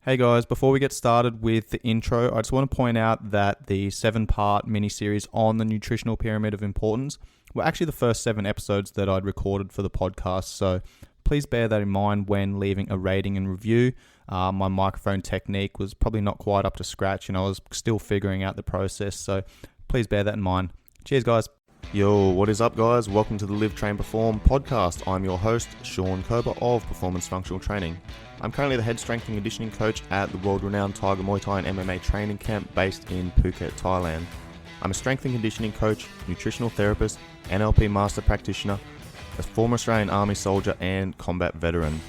Hey guys, before we get started with the intro, I just want to point out that the 7-part mini-series on the Nutritional Pyramid of Importance were actually the first 7 episodes that I'd recorded for the podcast, so please bear that in mind when leaving a rating and review. My microphone technique was probably not quite up to scratch and I was still figuring out the process, so please bear that in mind. Cheers guys. Yo, what is up guys? Welcome to the Live, Train, Perform podcast. I'm your host, Sean Kober of Performance Functional Training. I'm currently the head strength and conditioning coach at the world-renowned Tiger Muay Thai and MMA training camp based in Phuket, Thailand. I'm a strength and conditioning coach, nutritional therapist, NLP master practitioner, a former Australian Army soldier and combat veteran.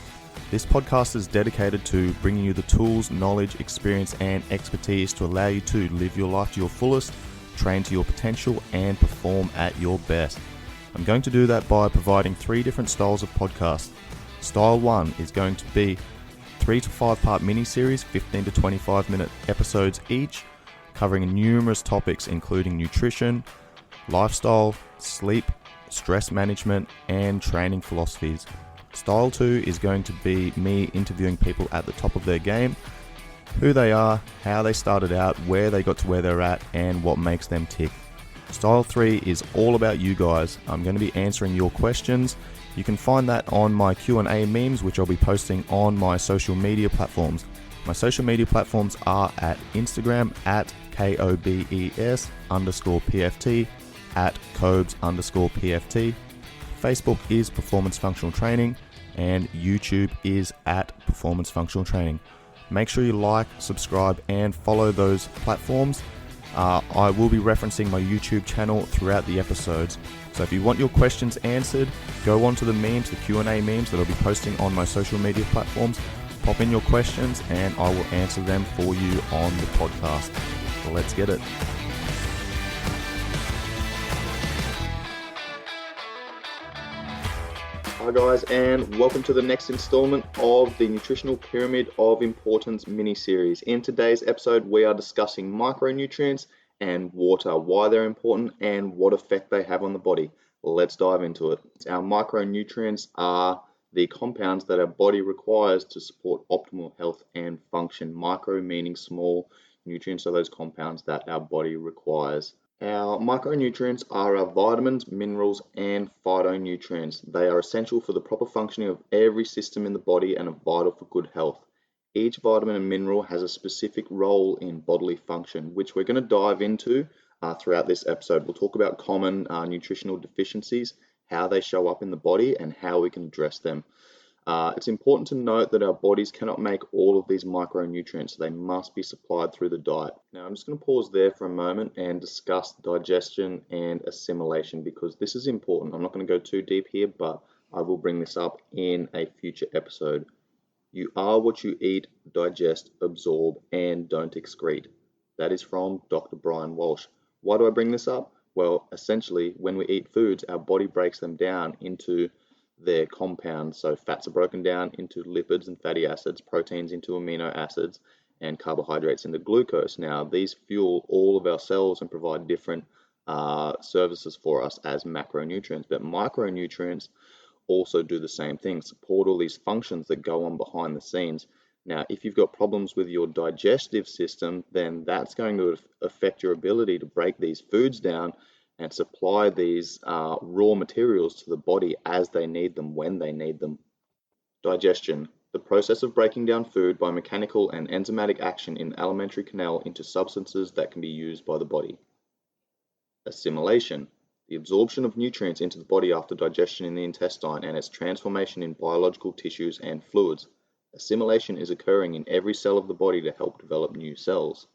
This podcast is dedicated to bringing you the tools, knowledge, experience and expertise to allow you to live your life to your fullest, train to your potential and perform at your best. I'm going to do that by providing 3 different styles of podcast. Style 1 is going to be 3 to 5 part mini-series, 15 to 25 minute episodes each, covering numerous topics including nutrition, lifestyle, sleep, stress management and training philosophies. Style 2 is going to be me interviewing people at the top of their game, who they are, how they started out, where they got to where they're at, and what makes them tick. Style 3 is all about you guys. I'm going to be answering your questions. You can find that on my Q&A memes, which I'll be posting on my social media platforms. My social media platforms are at Instagram at KOBES_PFT, at COBES_PFT. Facebook is Performance Functional Training, and YouTube is at Performance Functional Training. Make sure you like, subscribe, and follow those platforms. I will be referencing my YouTube channel throughout the episodes. So if you want your questions answered, go onto the memes, the Q&A memes that I'll be posting on my social media platforms. Pop in your questions and I will answer them for you on the podcast. So let's get it. Hi guys, and welcome to the next installment of the Nutritional Pyramid of Importance mini-series. In today's episode, we are discussing micronutrients and water, why they're important and what effect they have on the body. Let's dive into it. Our micronutrients are the compounds that our body requires to support optimal health and function. Micro meaning small, nutrients are those compounds that our body requires. Our micronutrients are our vitamins, minerals, and phytonutrients. They are essential for the proper functioning of every system in the body and are vital for good health. Each vitamin and mineral has a specific role in bodily function, which we're going to dive into throughout this episode. We'll talk about common nutritional deficiencies, how they show up in the body, and how we can address them. It's important to note that our bodies cannot make all of these micronutrients. They must be supplied through the diet. Now, I'm just going to pause there for a moment and discuss digestion and assimilation because this is important. I'm not going to go too deep here, but I will bring this up in a future episode. You are what you eat, digest, absorb, and don't excrete. That is from Dr. Brian Walsh. Why do I bring this up? Well, essentially, when we eat foods, our body breaks them down into their compounds. So fats are broken down into lipids and fatty acids, proteins into amino acids, and carbohydrates into glucose. Now, these fuel all of our cells and provide different services for us as macronutrients. But micronutrients also do the same thing, support all these functions that go on behind the scenes. Now, if you've got problems with your digestive system, then that's going to affect your ability to break these foods down and supply these raw materials to the body as they need them, when they need them. Digestion, the process of breaking down food by mechanical and enzymatic action in the alimentary canal into substances that can be used by the body. Assimilation, the absorption of nutrients into the body after digestion in the intestine and its transformation in biological tissues and fluids. Assimilation is occurring in every cell of the body to help develop new cells.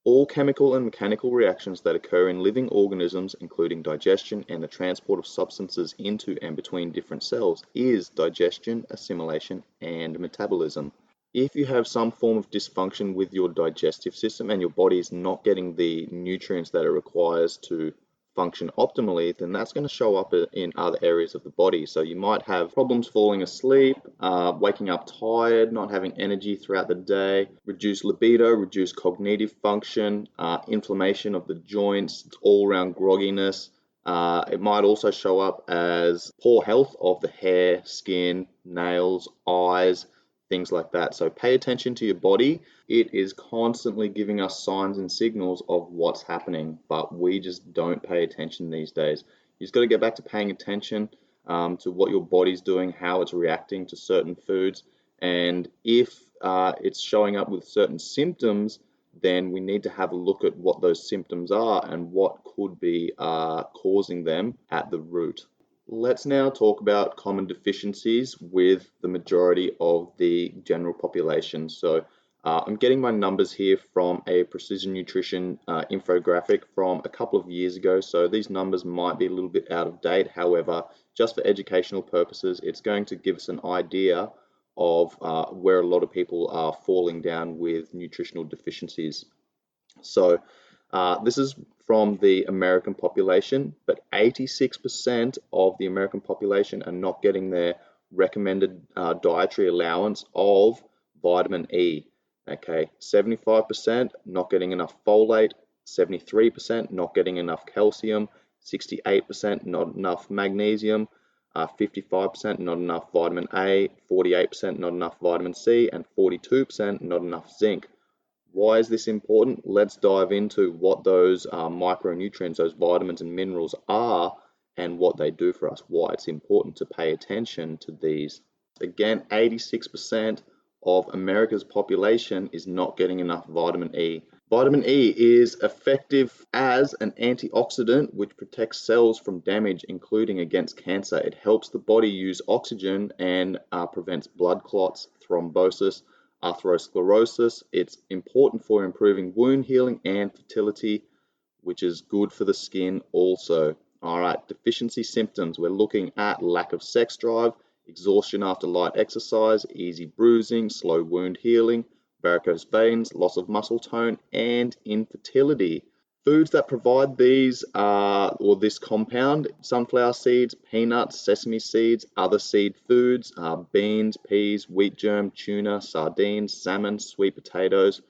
All chemical and mechanical reactions that occur in living organisms, including digestion and the transport of substances into and between different cells, is digestion, assimilation, and metabolism. If you have some form of dysfunction with your digestive system and your body is not getting the nutrients that it requires to function optimally, then that's going to show up in other areas of the body. So you might have problems falling asleep, waking up tired, not having energy throughout the day, reduced libido, reduced cognitive function, inflammation of the joints, all-round grogginess. It might also show up as poor health of the hair, skin, nails, eyes, things like that. So pay attention to your body. It is constantly giving us signs and signals of what's happening, but we just don't pay attention these days. You just got to get back to paying attention to what your body's doing, how it's reacting to certain foods, and if it's showing up with certain symptoms, then we need to have a look at what those symptoms are and what could be causing them at the root. Let's now talk about common deficiencies with the majority of the general population. So I'm getting my numbers here from a precision nutrition infographic from a couple of years ago. So these numbers might be a little bit out of date. However, just for educational purposes, it's going to give us an idea of where a lot of people are falling down with nutritional deficiencies. So this is from the American population, but 86% of the American population are not getting their recommended dietary allowance of vitamin E. Okay, 75% not getting enough folate, 73% not getting enough calcium, 68% not enough magnesium, 55% not enough vitamin A, 48% not enough vitamin C, and 42% not enough zinc. Why is this important? Let's dive into what those micronutrients, those vitamins and minerals are, and what they do for us, why it's important to pay attention to these. Again, 86% of America's population is not getting enough vitamin E. Vitamin E is effective as an antioxidant which protects cells from damage, including against cancer. It helps the body use oxygen and prevents blood clots, thrombosis, atherosclerosis. It's important for improving wound healing and fertility, which is good for the skin also. All right, deficiency symptoms. We're looking at lack of sex drive, exhaustion after light exercise, easy bruising, slow wound healing, varicose veins, loss of muscle tone, and infertility. Foods that provide these or this compound: sunflower seeds, peanuts, sesame seeds, other seed foods, beans, peas, wheat germ, tuna, sardines, salmon, sweet potatoes,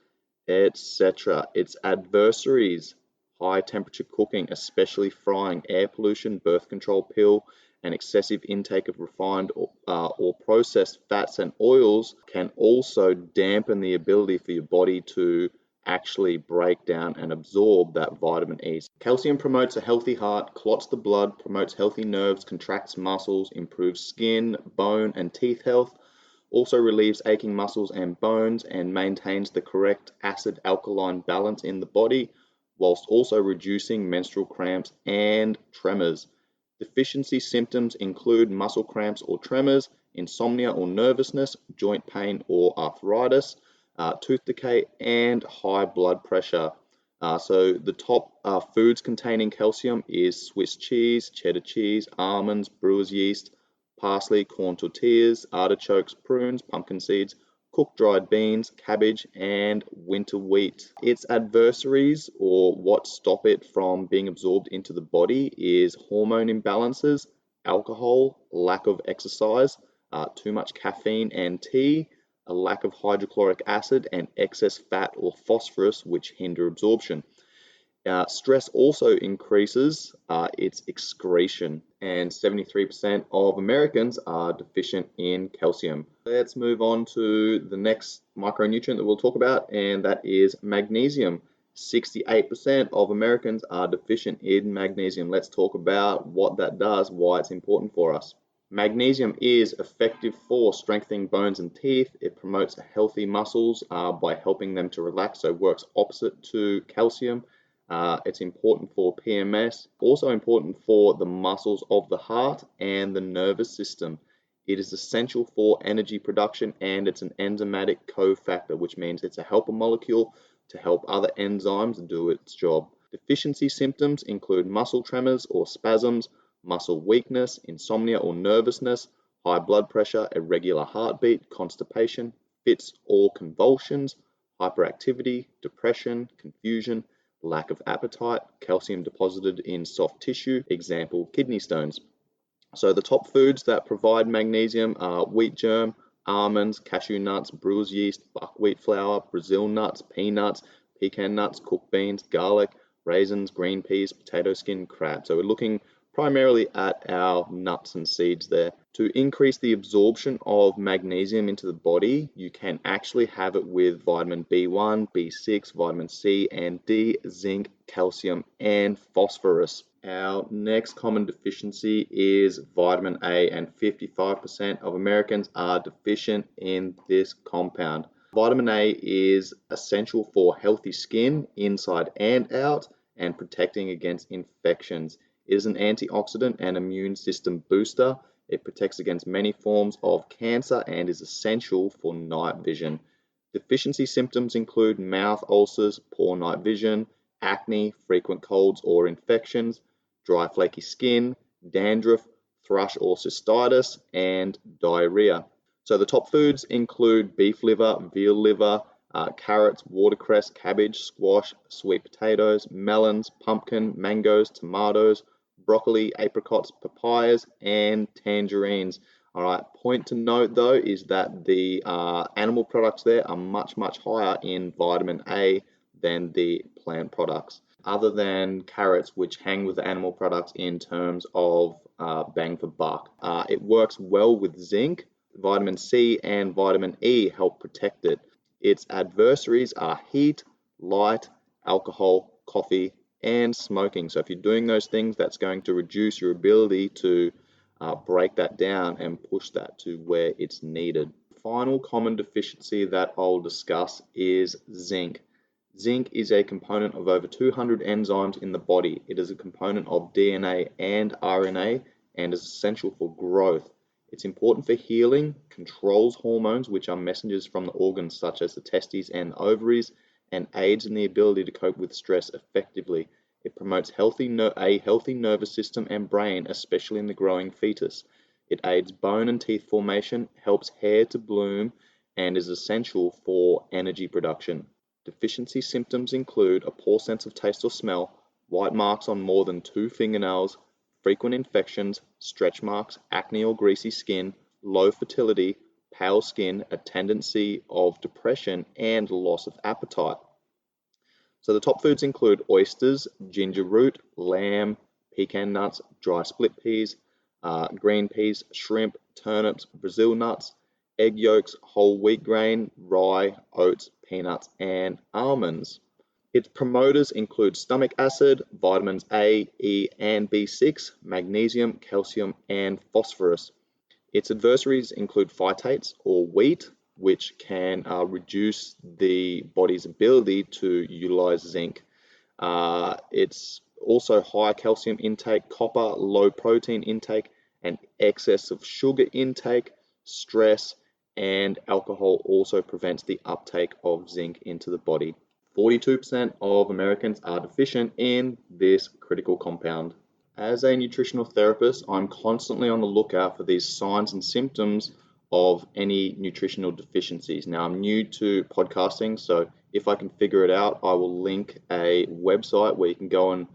etc. Its adversaries: high temperature cooking, especially frying, air pollution, birth control pill, and excessive intake of refined or processed fats and oils can also dampen the ability for your body to actually break down and absorb that vitamin E. Calcium promotes a healthy heart, clots the blood, promotes healthy nerves, contracts muscles, improves skin, bone, and teeth health, also relieves aching muscles and bones, and maintains the correct acid-alkaline balance in the body, whilst also reducing menstrual cramps and tremors. Deficiency symptoms include muscle cramps or tremors, insomnia or nervousness, joint pain or arthritis, tooth decay, and high blood pressure. So the top foods containing calcium is Swiss cheese, cheddar cheese, almonds, brewer's yeast, parsley, corn tortillas, artichokes, prunes, pumpkin seeds, cooked dried beans, cabbage, and winter wheat. Its adversaries, or what stop it from being absorbed into the body, is hormone imbalances, alcohol, lack of exercise, too much caffeine and tea, a lack of hydrochloric acid, and excess fat or phosphorus, which hinder absorption. Stress also increases its excretion, and 73% of Americans are deficient in calcium. Let's move on to the next micronutrient that we'll talk about, and that is magnesium. 68% of Americans are deficient in magnesium. Let's talk about what that does, why it's important for us. Magnesium is effective for strengthening bones and teeth. It promotes healthy muscles by helping them to relax, so it works opposite to calcium. It's important for PMS, also important for the muscles of the heart and the nervous system. It is essential for energy production, and it's an enzymatic cofactor, which means it's a helper molecule to help other enzymes do its job. Deficiency symptoms include muscle tremors or spasms, muscle weakness, insomnia or nervousness, high blood pressure, irregular heartbeat, constipation, fits or convulsions, hyperactivity, depression, confusion, lack of appetite, calcium deposited in soft tissue, example, kidney stones. So the top foods that provide magnesium are wheat germ, almonds, cashew nuts, brewer's yeast, buckwheat flour, Brazil nuts, peanuts, pecan nuts, cooked beans, garlic, raisins, green peas, potato skin, crab. So we're looking primarily at our nuts and seeds there. To increase the absorption of magnesium into the body, you can actually have it with vitamin B1, B6, vitamin C and D, zinc, calcium, and phosphorus. Our next common deficiency is vitamin A, and 55% of Americans are deficient in this compound. Vitamin A is essential for healthy skin inside and out and protecting against infections. It is an antioxidant and immune system booster. It protects against many forms of cancer and is essential for night vision. Deficiency symptoms include mouth ulcers, poor night vision, acne, frequent colds or infections, dry flaky skin, dandruff, thrush or cystitis, and diarrhea. So the top foods include beef liver, veal liver, carrots, watercress, cabbage, squash, sweet potatoes, melons, pumpkin, mangoes, tomatoes, broccoli, apricots, papayas, and tangerines. All right, point to note though is that the animal products there are much higher in vitamin A than the plant products, other than carrots, which hang with the animal products in terms of bang for buck. It works well with zinc. Vitamin C and vitamin E help protect it. Its adversaries are heat, light, alcohol, coffee, and smoking. So if you're doing those things, that's going to reduce your ability to break that down and push that to where it's needed. Final common deficiency that I'll discuss is zinc. Zinc is a component of over 200 enzymes in the body. It is a component of DNA and RNA and is essential for growth. It's important for healing, controls hormones, which are messengers from the organs such as the testes and ovaries, and aids in the ability to cope with stress effectively. It promotes a healthy nervous system and brain, especially in the growing fetus. It aids bone and teeth formation, helps hair to bloom, and is essential for energy production. Deficiency symptoms include a poor sense of taste or smell, white marks on more than 2 fingernails, frequent infections, stretch marks, acne or greasy skin, low fertility, pale skin, a tendency of depression, and loss of appetite. So the top foods include oysters, ginger root, lamb, pecan nuts, dry split peas, green peas, shrimp, turnips, Brazil nuts, egg yolks, whole wheat grain, rye, oats, peanuts, and almonds. Its promoters include stomach acid, vitamins A, E, and B6, magnesium, calcium, and phosphorus. Its adversaries include phytates or wheat, which can reduce the body's ability to utilize zinc. It's also high calcium intake, copper, low protein intake, and excess of sugar intake, stress, and alcohol also prevents the uptake of zinc into the body. 42% of Americans are deficient in this critical compound. As a nutritional therapist, I'm constantly on the lookout for these signs and symptoms of any nutritional deficiencies. Now, I'm new to podcasting, so if I can figure it out, I will link a website where you can go and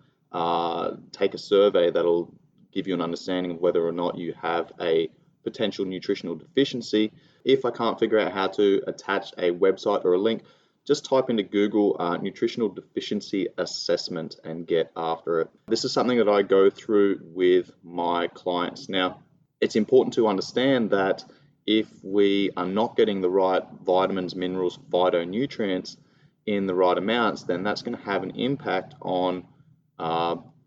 take a survey that'll give you an understanding of whether or not you have a potential nutritional deficiency. If I can't figure out how to attach a website or a link, just type into Google nutritional deficiency assessment and get after it. This is something that I go through with my clients. Now, it's important to understand that if we are not getting the right vitamins, minerals, phytonutrients in the right amounts, then that's going to have an impact on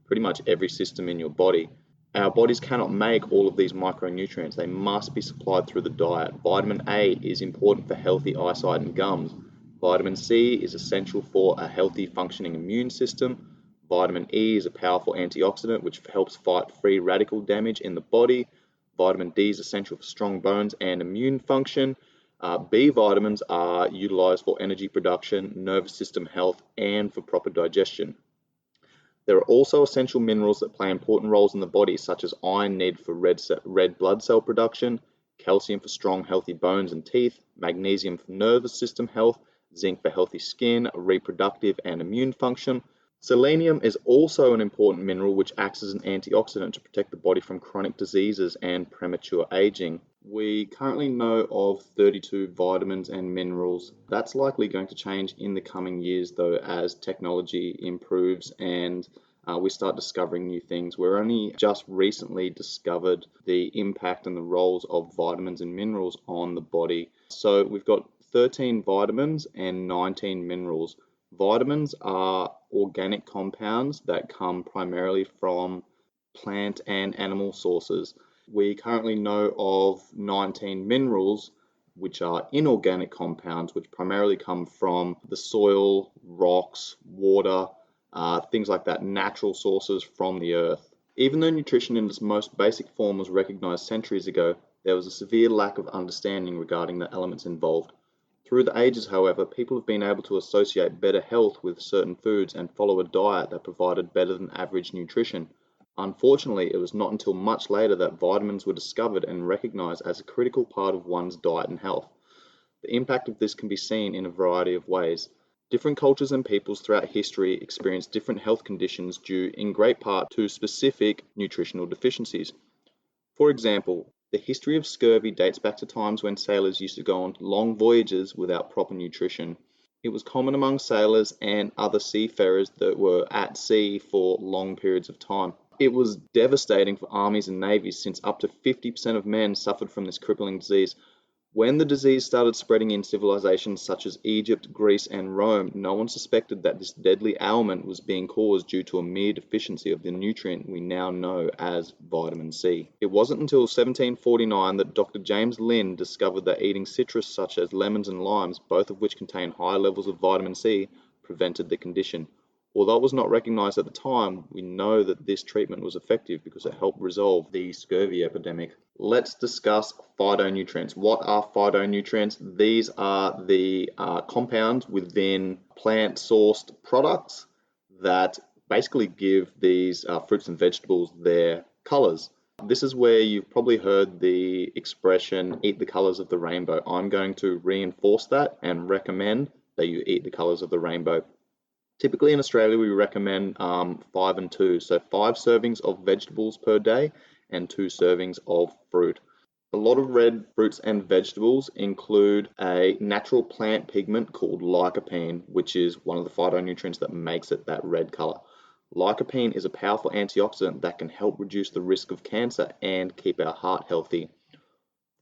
pretty much every system in your body. Our bodies cannot make all of these micronutrients. They must be supplied through the diet. Vitamin A is important for healthy eyesight and gums. Vitamin C is essential for a healthy functioning immune system. Vitamin E is a powerful antioxidant which helps fight free radical damage in the body. Vitamin D is essential for strong bones and immune function. B vitamins are utilized for energy production, nervous system health, and for proper digestion. There are also essential minerals that play important roles in the body, such as iron needed for red blood cell production, calcium for strong, healthy bones and teeth, magnesium for nervous system health, zinc for healthy skin, reproductive and immune function. Selenium is also an important mineral which acts as an antioxidant to protect the body from chronic diseases and premature aging. We currently know of 32 vitamins and minerals. That's likely going to change in the coming years though, as technology improves and we start discovering new things. We're only just recently discovered the impact and the roles of vitamins and minerals on the body. So we've got 13 vitamins and 19 minerals. Vitamins are organic compounds that come primarily from plant and animal sources. We currently know of 19 minerals, which are inorganic compounds, which primarily come from the soil, rocks, water, things like that, natural sources from the earth. Even though nutrition in its most basic form was recognized centuries ago, there was a severe lack of understanding regarding the elements involved. Through the ages, however, people have been able to associate better health with certain foods and follow a diet that provided better than average nutrition. Unfortunately, it was not until much later that vitamins were discovered and recognized as a critical part of one's diet and health. The impact of this can be seen in a variety of ways. Different cultures and peoples throughout history experience different health conditions due in great part to specific nutritional deficiencies. For example, the history of scurvy dates back to times when sailors used to go on long voyages without proper nutrition. It was common among sailors and other seafarers that were at sea for long periods of time. It was devastating for armies and navies since up to 50% of men suffered from this crippling disease. When the disease started spreading in civilizations such as Egypt, Greece, and Rome, no one suspected that this deadly ailment was being caused due to a mere deficiency of the nutrient we now know as vitamin C. It wasn't until 1749 that Dr. James Lind discovered that eating citrus such as lemons and limes, both of which contain high levels of vitamin C, prevented the condition. Although it was not recognized at the time, we know that this treatment was effective because it helped resolve the scurvy epidemic. Let's discuss phytonutrients. What are phytonutrients? These are the compounds within plant-sourced products that basically give these fruits and vegetables their colors. This is where you've probably heard the expression, eat the colors of the rainbow. I'm going to reinforce that and recommend that you eat the colors of the rainbow. Typically in Australia, we recommend 5 and 2, so 5 servings of vegetables per day and 2 servings of fruit. A lot of red fruits and vegetables include a natural plant pigment called lycopene, which is one of the phytonutrients that makes it that red color. Lycopene is a powerful antioxidant that can help reduce the risk of cancer and keep our heart healthy.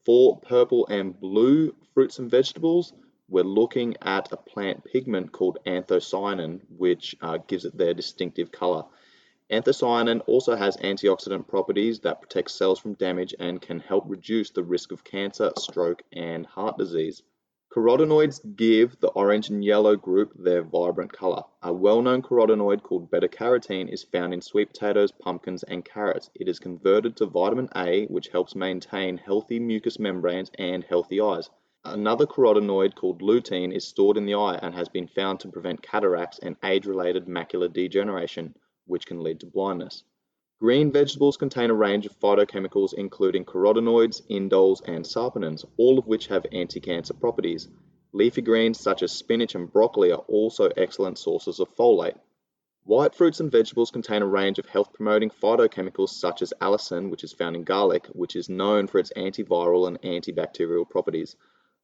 For purple and blue fruits and vegetables, we're looking at a plant pigment called anthocyanin, which gives it their distinctive color. Anthocyanin also has antioxidant properties that protect cells from damage and can help reduce the risk of cancer, stroke, and heart disease. Carotenoids give the orange and yellow group their vibrant color. A well-known carotenoid called beta-carotene is found in sweet potatoes, pumpkins, and carrots. It is converted to vitamin A, which helps maintain healthy mucous membranes and healthy eyes. Another carotenoid called lutein is stored in the eye and has been found to prevent cataracts and age-related macular degeneration, which can lead to blindness. Green vegetables contain a range of phytochemicals including carotenoids, indoles, and saponins, all of which have anti-cancer properties. Leafy greens such as spinach and broccoli are also excellent sources of folate. White fruits and vegetables contain a range of health-promoting phytochemicals such as allicin, which is found in garlic, which is known for its antiviral and antibacterial properties.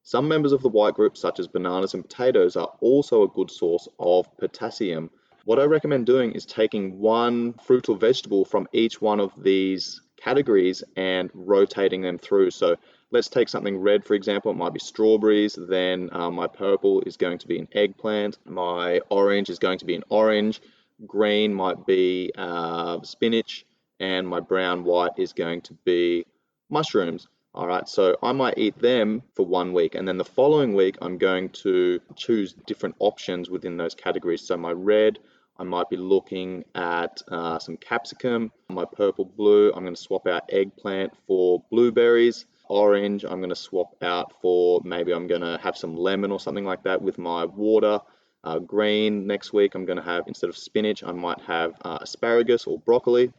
Some members of the white group, such as bananas and potatoes, are also a good source of potassium. What I recommend doing is taking one fruit or vegetable from each one of these categories and rotating them through. So let's take something red, for example. It might be strawberries. Then my purple is going to be an eggplant. My orange is going to be an orange. Green might be spinach. And my brown white is going to be mushrooms. All right, so I might eat them for 1 week, and then the following week I'm going to choose different options within those categories. So my red, I might be looking at some capsicum. My purple blue, I'm going to swap out eggplant for blueberries. Orange, I'm going to swap out for maybe I'm going to have some lemon or something like that with my water. Green, next week I'm going to have, instead of spinach, I might have asparagus or broccoli.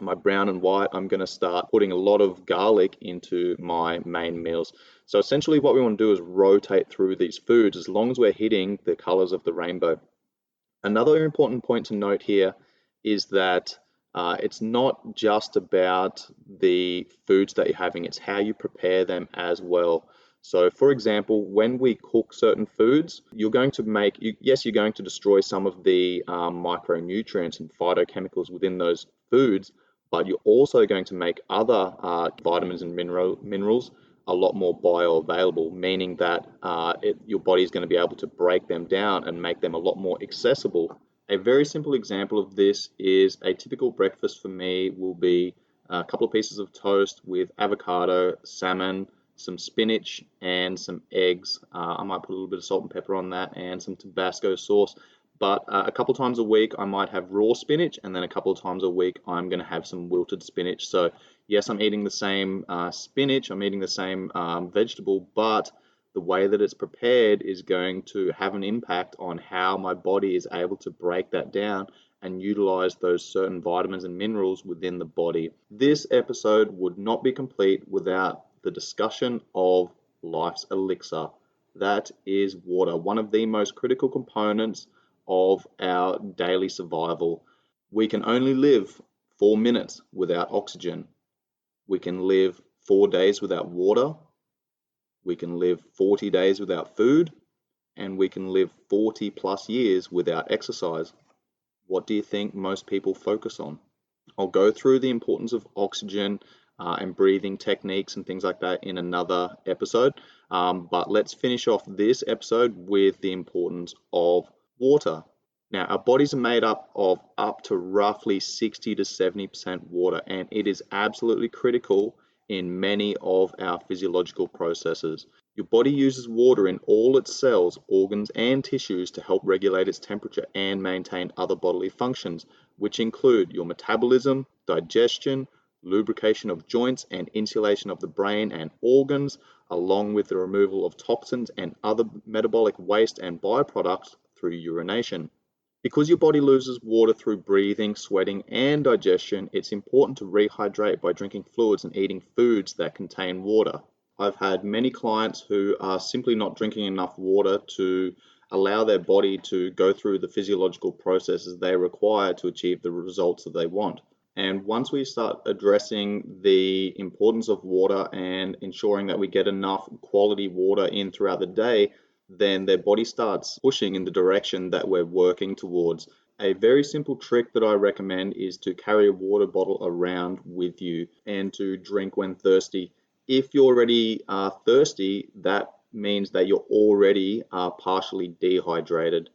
My brown and white, I'm going to start putting a lot of garlic into my main meals. So essentially what we want to do is rotate through these foods as long as we're hitting the colors of the rainbow. Another important point to note here is that it's not just about the foods that you're having, it's how you prepare them as well. So, for example, when we cook certain foods, you're going to you're going to destroy some of the micronutrients and phytochemicals within those foods, but you're also going to make other vitamins and minerals a lot more bioavailable, meaning that your body is going to be able to break them down and make them a lot more accessible. A very simple example of this is a typical breakfast for me will be a couple of pieces of toast with avocado, salmon, some spinach, and some eggs. I might put a little bit of salt and pepper on that and some Tabasco sauce. But a couple times a week, I might have raw spinach, and then a couple of times a week, I'm going to have some wilted spinach. So, yes, I'm eating the same spinach, I'm eating the same vegetable, but the way that it's prepared is going to have an impact on how my body is able to break that down and utilize those certain vitamins and minerals within the body. This episode would not be complete without the discussion of life's elixir. That is water, one of the most critical components of our daily survival. We can only live 4 minutes without oxygen. We can live 4 days without water. We can live 40 days without food. And we can live 40 plus years without exercise. What do you think most people focus on? I'll go through the importance of oxygen and breathing techniques and things like that in another episode. But let's finish off this episode with the importance of water. Now, our bodies are made up of up to roughly 60 to 70% water, and it is absolutely critical in many of our physiological processes. Your body uses water in all its cells, organs, and tissues to help regulate its temperature and maintain other bodily functions, which include your metabolism, digestion, lubrication of joints, and insulation of the brain and organs, along with the removal of toxins and other metabolic waste and byproducts through urination. Because your body loses water through breathing, sweating, and digestion, it's important to rehydrate by drinking fluids and eating foods that contain water. I've had many clients who are simply not drinking enough water to allow their body to go through the physiological processes they require to achieve the results that they want. And once we start addressing the importance of water and ensuring that we get enough quality water in throughout the day, then their body starts pushing in the direction that we're working towards. A very simple trick that I recommend is to carry a water bottle around with you and to drink when thirsty. If you're already thirsty, that means that you're already partially dehydrated.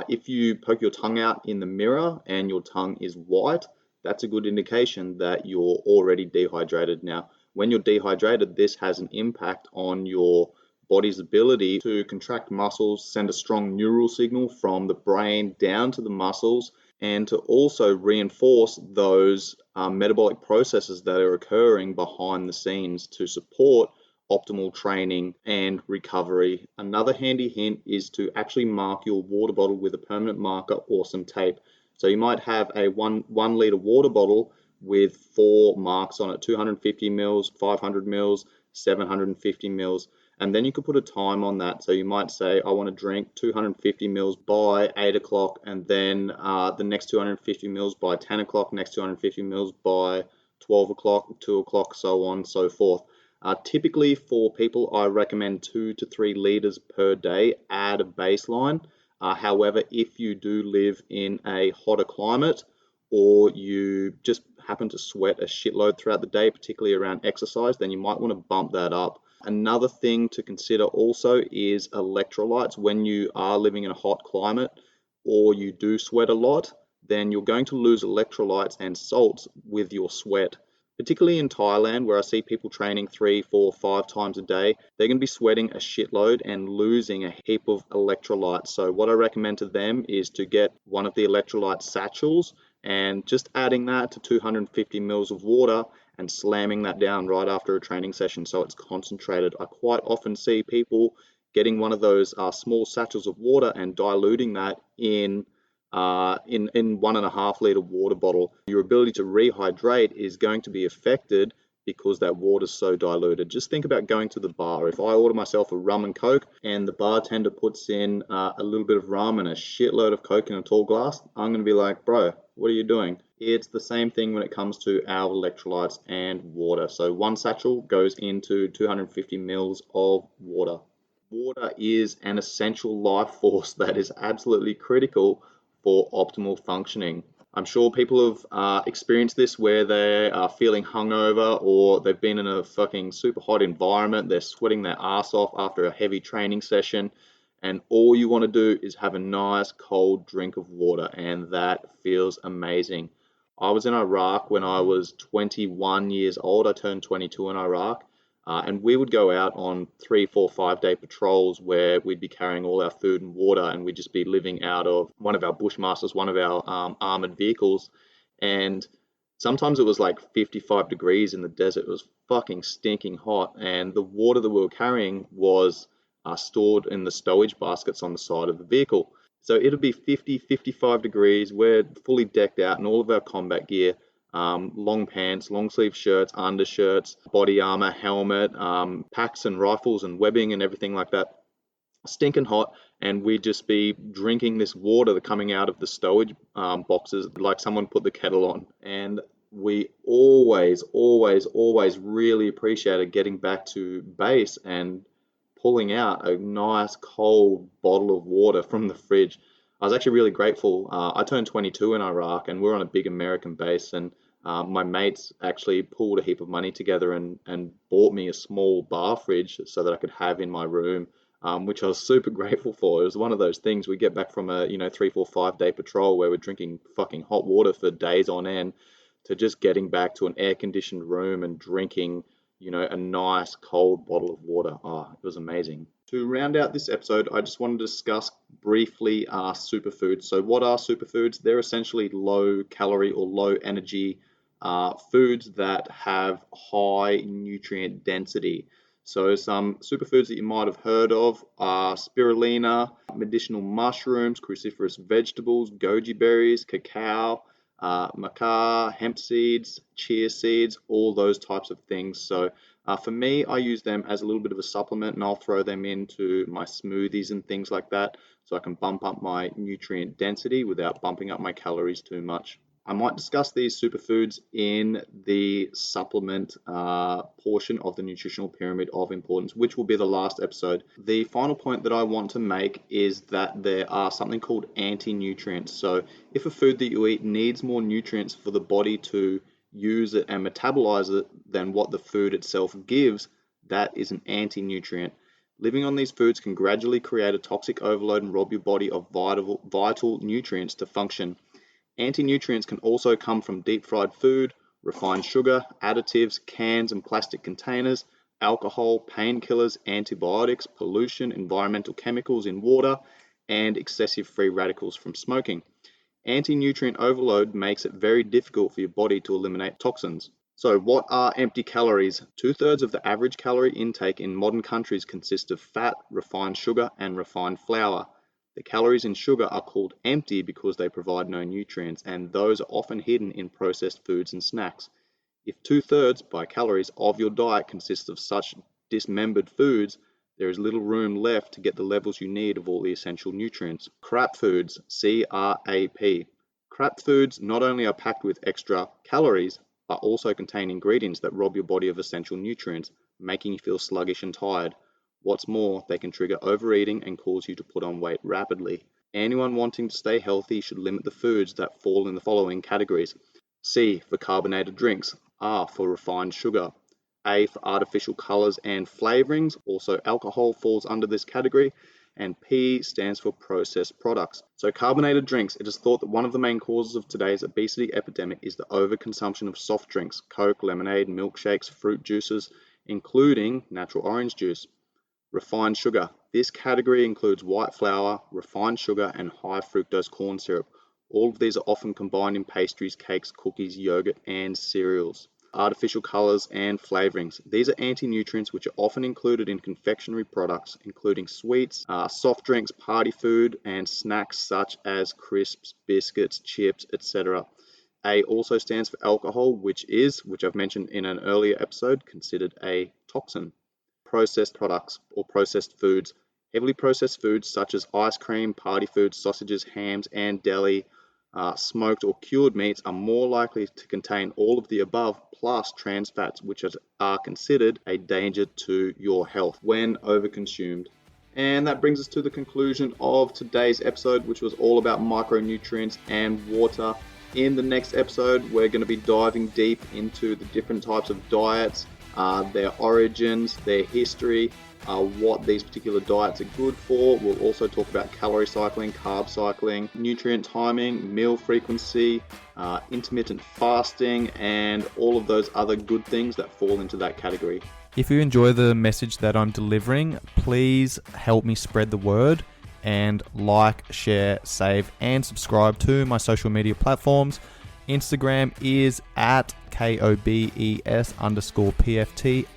If you poke your tongue out in the mirror and your tongue is white, that's a good indication that you're already dehydrated. Now, when you're dehydrated, this has an impact on your body's ability to contract muscles, send a strong neural signal from the brain down to the muscles, and to also reinforce those metabolic processes that are occurring behind the scenes to support optimal training and recovery. Another handy hint is to actually mark your water bottle with a permanent marker or some tape. So you might have a one liter water bottle with 4 marks on it: 250 mils, 500 mils, 750 mils. And then you could put a time on that. So you might say, I want to drink 250 mils by 8 o'clock, and then the next 250 mils by 10 o'clock, next 250 mils by 12 o'clock, 2 o'clock, so on and so forth. Typically for people, I recommend 2 to 3 liters per day at a baseline. However, if you do live in a hotter climate, or you just happen to sweat a shitload throughout the day, particularly around exercise, then you might want to bump that up. Another thing to consider also is electrolytes. When you are living in a hot climate or you do sweat a lot, then you're going to lose electrolytes and salts with your sweat. Particularly in Thailand, where I see people training 3, 4, 5 times a day, they're going to be sweating a shitload and losing a heap of electrolytes. So what I recommend to them is to get one of the electrolyte satchels and just adding that to 250 mils of water and slamming that down right after a training session so it's concentrated. I quite often see people getting one of those small satchels of water and diluting that in 1.5 liter water bottle. Your ability to rehydrate is going to be affected because that water's so diluted. Just think about going to the bar. If I order myself a rum and coke and the bartender puts in a little bit of rum and a shitload of coke in a tall glass, I'm going to be like, bro, what are you doing? It's the same thing when it comes to our electrolytes and water. So one satchel goes into 250 mils of water. Water is an essential life force that is absolutely critical for optimal functioning. I'm sure people have experienced this where they are feeling hungover or they've been in a fucking super hot environment. They're sweating their ass off after a heavy training session, and all you want to do is have a nice cold drink of water, and that feels amazing. I was in Iraq when I was 21 years old. I turned 22 in Iraq. And we would go out on 3, 4, 5 day patrols where we'd be carrying all our food and water, and we'd just be living out of one of our Bushmasters, one of our armored vehicles. And sometimes it was like 55 degrees in the desert. It was fucking stinking hot. And the water that we were carrying was stored in the stowage baskets on the side of the vehicle. So it'll be 50, 55 degrees. We're fully decked out in all of our combat gear. Long pants, long sleeve shirts, undershirts, body armor, helmet, packs and rifles and webbing and everything like that. Stinking hot, and we'd just be drinking this water coming out of the stowage boxes like someone put the kettle on. And we always really appreciated getting back to base and pulling out a nice cold bottle of water from the fridge. I was actually really grateful. I turned 22 in Iraq, and we're on a big American base, and my mates actually pulled a heap of money together and bought me a small bar fridge so that I could have in my room, which I was super grateful for. It was one of those things. We get back from a 3, 4, 5 day patrol where we're drinking fucking hot water for days on end, to just getting back to an air conditioned room and drinking a nice cold bottle of water. Oh, it was amazing. To round out this episode, I just wanted to discuss briefly superfoods. So what are superfoods? They're essentially low calorie or low energy foods that have high nutrient density. So some superfoods that you might have heard of are spirulina, medicinal mushrooms, cruciferous vegetables, goji berries, cacao, maca, hemp seeds, chia seeds, all those types of things. So for me, I use them as a little bit of a supplement, and I'll throw them into my smoothies and things like that, so I can bump up my nutrient density without bumping up my calories too much. I might discuss these superfoods in the supplement portion of the Nutritional Pyramid of Importance, which will be the last episode. The final point that I want to make is that there are something called anti-nutrients. So if a food that you eat needs more nutrients for the body to use it and metabolize it than what the food itself gives, that is an anti-nutrient. Living on these foods can gradually create a toxic overload and rob your body of vital nutrients to function. Anti-nutrients can also come from deep fried food, refined sugar, additives, cans and plastic containers, alcohol, painkillers, antibiotics, pollution, environmental chemicals in water, and excessive free radicals from smoking. Anti-nutrient overload makes it very difficult for your body to eliminate toxins. So what are empty calories? 2/3 of the average calorie intake in modern countries consist of fat, refined sugar, and refined flour. The calories in sugar are called empty because they provide no nutrients, and those are often hidden in processed foods and snacks. If 2/3 by calories of your diet consists of such dismembered foods, there is little room left to get the levels you need of all the essential nutrients. Crap foods, CRAP. Crap foods not only are packed with extra calories, but also contain ingredients that rob your body of essential nutrients, making you feel sluggish and tired. What's more, they can trigger overeating and cause you to put on weight rapidly. Anyone wanting to stay healthy should limit the foods that fall in the following categories. C for carbonated drinks, R for refined sugar, A for artificial colors and flavorings, also alcohol falls under this category, and P stands for processed products. So carbonated drinks, it is thought that one of the main causes of today's obesity epidemic is the overconsumption of soft drinks, Coke, lemonade, milkshakes, fruit juices, including natural orange juice. Refined sugar. This category includes white flour, refined sugar, and high fructose corn syrup. All of these are often combined in pastries, cakes, cookies, yogurt, and cereals. Artificial colors and flavorings. These are anti-nutrients which are often included in confectionery products, including sweets, soft drinks, party food, and snacks such as crisps, biscuits, chips, etc. A also stands for alcohol, which I've mentioned in an earlier episode, considered a toxin. Processed products or processed foods. Heavily processed foods such as ice cream, party foods, sausages, hams, and deli, smoked or cured meats are more likely to contain all of the above plus trans fats, which are considered a danger to your health when overconsumed. And that brings us to the conclusion of today's episode, which was all about micronutrients and water. In the next episode, we're going to be diving deep into the different types of diets, their origins, their history, what these particular diets are good for. We'll also talk about calorie cycling, carb cycling, nutrient timing, meal frequency, intermittent fasting, and all of those other good things that fall into that category. If you enjoy the message that I'm delivering, please help me spread the word and like, share, save, and subscribe to my social media platforms. Instagram is at KOBES_PFT,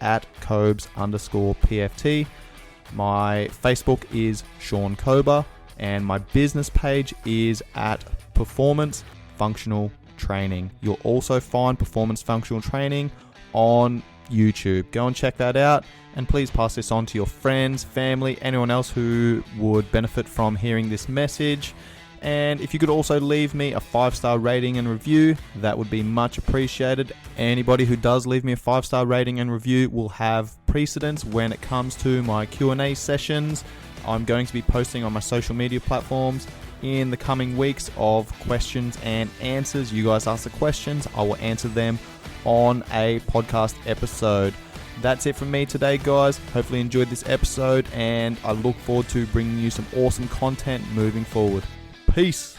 at Cobes_PFT. My Facebook is Sean Kober, and my business page is at Performance Functional Training. You'll also find Performance Functional Training on YouTube. Go and check that out, and please pass this on to your friends, family, anyone else who would benefit from hearing this message. And if you could also leave me a 5-star rating and review, that would be much appreciated. Anybody who does leave me a 5-star rating and review will have precedence when it comes to my Q&A sessions. I'm going to be posting on my social media platforms in the coming weeks of questions and answers. You guys ask the questions, I will answer them on a podcast episode. That's it from me today, guys. Hopefully you enjoyed this episode, and I look forward to bringing you some awesome content moving forward. Peace.